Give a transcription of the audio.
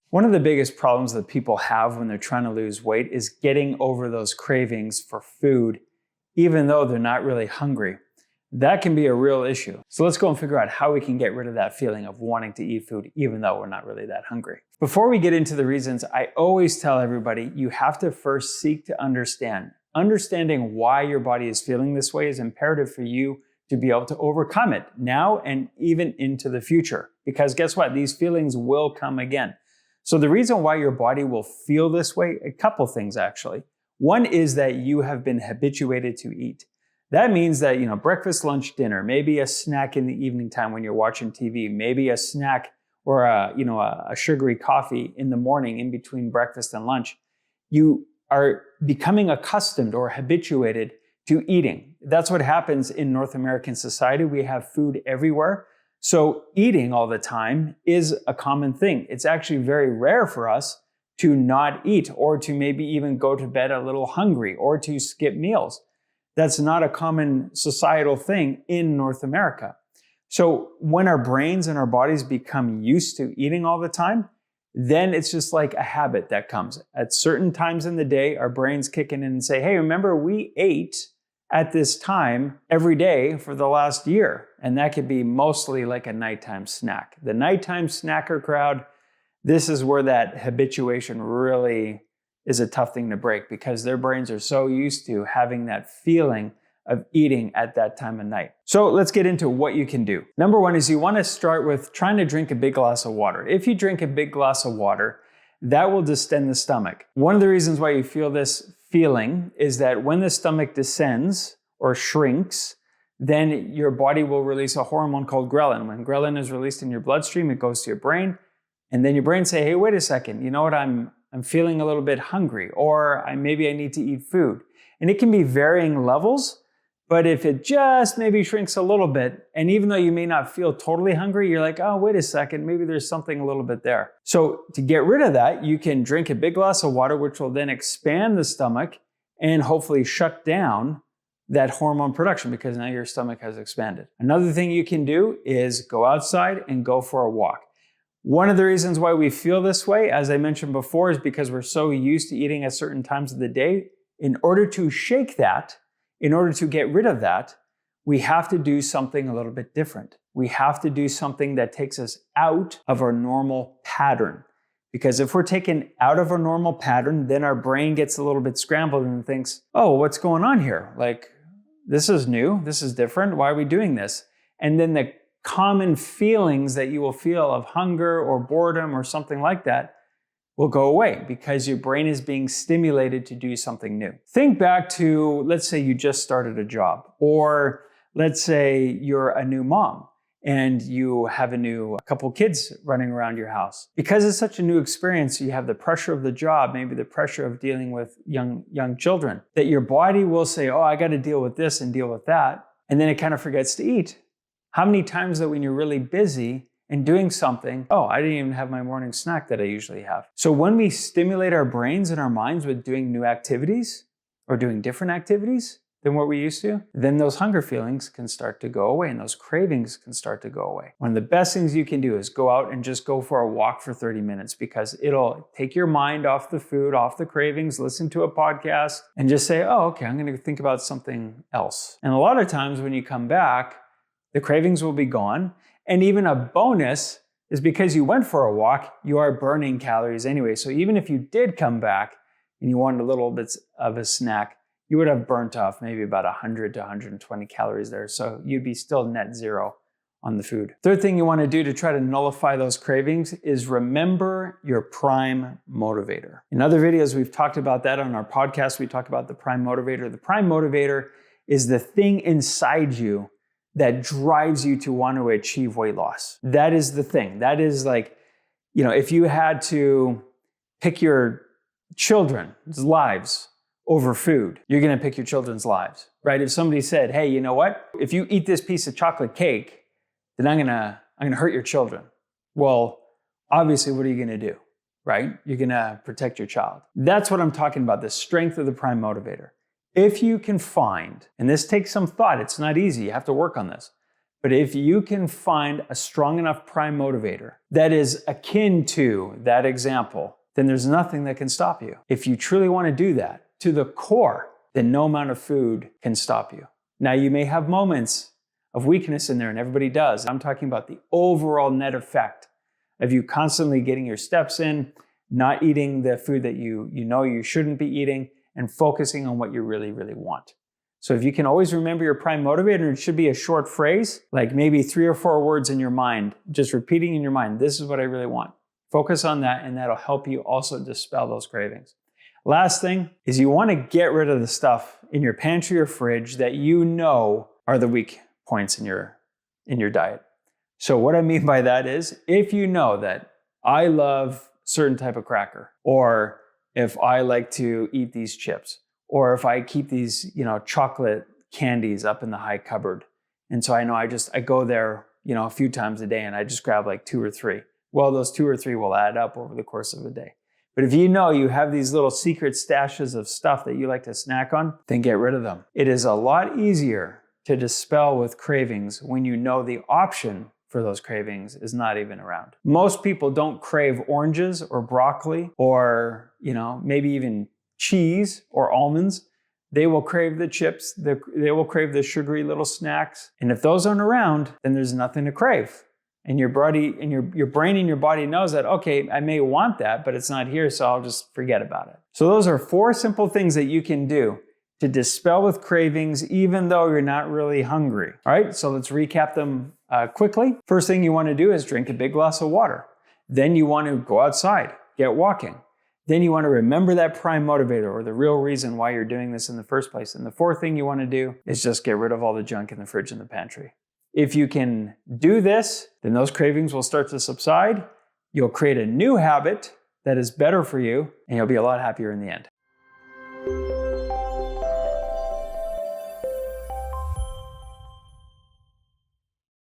One of the biggest problems that people have when they're trying to lose weight is getting over those cravings for food, even though they're not really hungry. That can be a real issue. So let's go and figure out how we can get rid of that feeling of wanting to eat food, even though we're not really that hungry. Before we get into the reasons, I always tell everybody, you have to first seek to understand. Understanding why your body is feeling this way is imperative for you to be able to overcome it now and even into the future. Because guess what? These feelings will come again. So the reason why your body will feel this way, a couple things actually. One is that you have been habituated to eat. That means that, breakfast, lunch, dinner, maybe a snack in the evening time when you're watching TV, maybe a snack or a sugary coffee in the morning in between breakfast and lunch. You are becoming accustomed or habituated to eating. That's what happens in North American society. We have food everywhere. So eating all the time is a common thing. It's actually very rare for us to not eat or to maybe even go to bed a little hungry or to skip meals. That's not a common societal thing in North America. So when our brains and our bodies become used to eating all the time, then it's just like a habit that comes. At certain times in the day, our brains kick in and say, hey, remember we ate at this time every day for the last year. And that could be mostly like a nighttime snack. The nighttime snacker crowd, this is where that habituation really is a tough thing to break because their brains are so used to having that feeling of eating at that time of night. So let's get into what you can do. Number one is you want to start with trying to drink a big glass of water. If you drink a big glass of water, that will distend the stomach. One of the reasons why you feel this feeling is that when the stomach descends or shrinks, then your body will release a hormone called ghrelin. When ghrelin is released in your bloodstream, it goes to your brain, and then your brain say, hey, wait a second, you know what, I'm feeling a little bit hungry, or maybe I need to eat food. And it can be varying levels, but if it just maybe shrinks a little bit, and even though you may not feel totally hungry, you're like, oh, wait a second, maybe there's something a little bit there. So to get rid of that, you can drink a big glass of water, which will then expand the stomach and hopefully shut down that hormone production because now your stomach has expanded. Another thing you can do is go outside and go for a walk. One of the reasons why we feel this way, as I mentioned before, is because we're so used to eating at certain times of the day. In order to shake that, in order to get rid of that, we have to do something a little bit different. We have to do something that takes us out of our normal pattern. Because if we're taken out of our normal pattern, then our brain gets a little bit scrambled and thinks, oh, what's going on here? Like, this is new, this is different, why are we doing this? And then the common feelings that you will feel of hunger or boredom or something like that will go away because your brain is being stimulated to do something new. Think back to, let's say you just started a job, or let's say you're a new mom and you have a couple kids running around your house. Because it's such a new experience, you have the pressure of the job, maybe the pressure of dealing with young children, that your body will say, oh, I got to deal with this and deal with that. And then it kind of forgets to eat. How many times that when you're really busy and doing something, oh, I didn't even have my morning snack that I usually have. So when we stimulate our brains and our minds with doing new activities or doing different activities than what we used to, then those hunger feelings can start to go away and those cravings can start to go away. One of the best things you can do is go out and just go for a walk for 30 minutes because it'll take your mind off the food, off the cravings, listen to a podcast and just say, oh, okay, I'm going to think about something else. And a lot of times when you come back, the cravings will be gone. And even a bonus is because you went for a walk, you are burning calories anyway. So even if you did come back and you wanted a little bit of a snack, you would have burnt off maybe about 100 to 120 calories there. So you'd be still net zero on the food. Third thing you want to do to try to nullify those cravings is remember your prime motivator. In other videos, we've talked about that on our podcast. We talk about the prime motivator. The prime motivator is the thing inside you that drives you to want to achieve weight loss. That is the thing. That is like, if you had to pick your children's lives over food, you're going to pick your children's lives, right? If somebody said, hey, you know what? If you eat this piece of chocolate cake, then I'm going to hurt your children. Well, obviously, what are you going to do, right? You're going to protect your child. That's what I'm talking about, the strength of the prime motivator. If you can find, and this takes some thought, it's not easy, you have to work on this, But if you can find a strong enough prime motivator that is akin to that example, then there's nothing that can stop you. If you truly want to do that to the core, then no amount of food can stop you. Now, you may have moments of weakness in there, and everybody does. I'm talking about the overall net effect of you constantly getting your steps in, not eating the food that you know you shouldn't be eating, and focusing on what you really, really want. So if you can always remember your prime motivator, it should be a short phrase, like maybe 3 or 4 words in your mind, just repeating in your mind, this is what I really want. Focus on that, and that'll help you also dispel those cravings. Last thing is you want to get rid of the stuff in your pantry or fridge that you know are the weak points in your diet. So what I mean by that is, if you know that I love certain type of cracker, or if I like to eat these chips, or if I keep these, chocolate candies up in the high cupboard, and so I know I go there, a few times a day, and I just grab like 2 or 3. Well, those 2 or 3 will add up over the course of a day. But if you know you have these little secret stashes of stuff that you like to snack on, then get rid of them. It is a lot easier to dispel with cravings when you know the option for those cravings is not even around. Most people don't crave oranges or broccoli or, maybe even cheese or almonds. They will crave the chips. They will crave the sugary little snacks. And if those aren't around, then there's nothing to crave. And your body and your brain and your body knows that, okay, I may want that, but it's not here, so I'll just forget about it. So those are 4 simple things that you can do to dispel with cravings, even though you're not really hungry. All right, so let's recap them quickly. First thing you want to do is drink a big glass of water. Then you want to go outside, get walking. Then you want to remember that prime motivator, or the real reason why you're doing this in the first place. And the 4th thing you want to do is just get rid of all the junk in the fridge and the pantry. If you can do this, then those cravings will start to subside. You'll create a new habit that is better for you, and you'll be a lot happier in the end.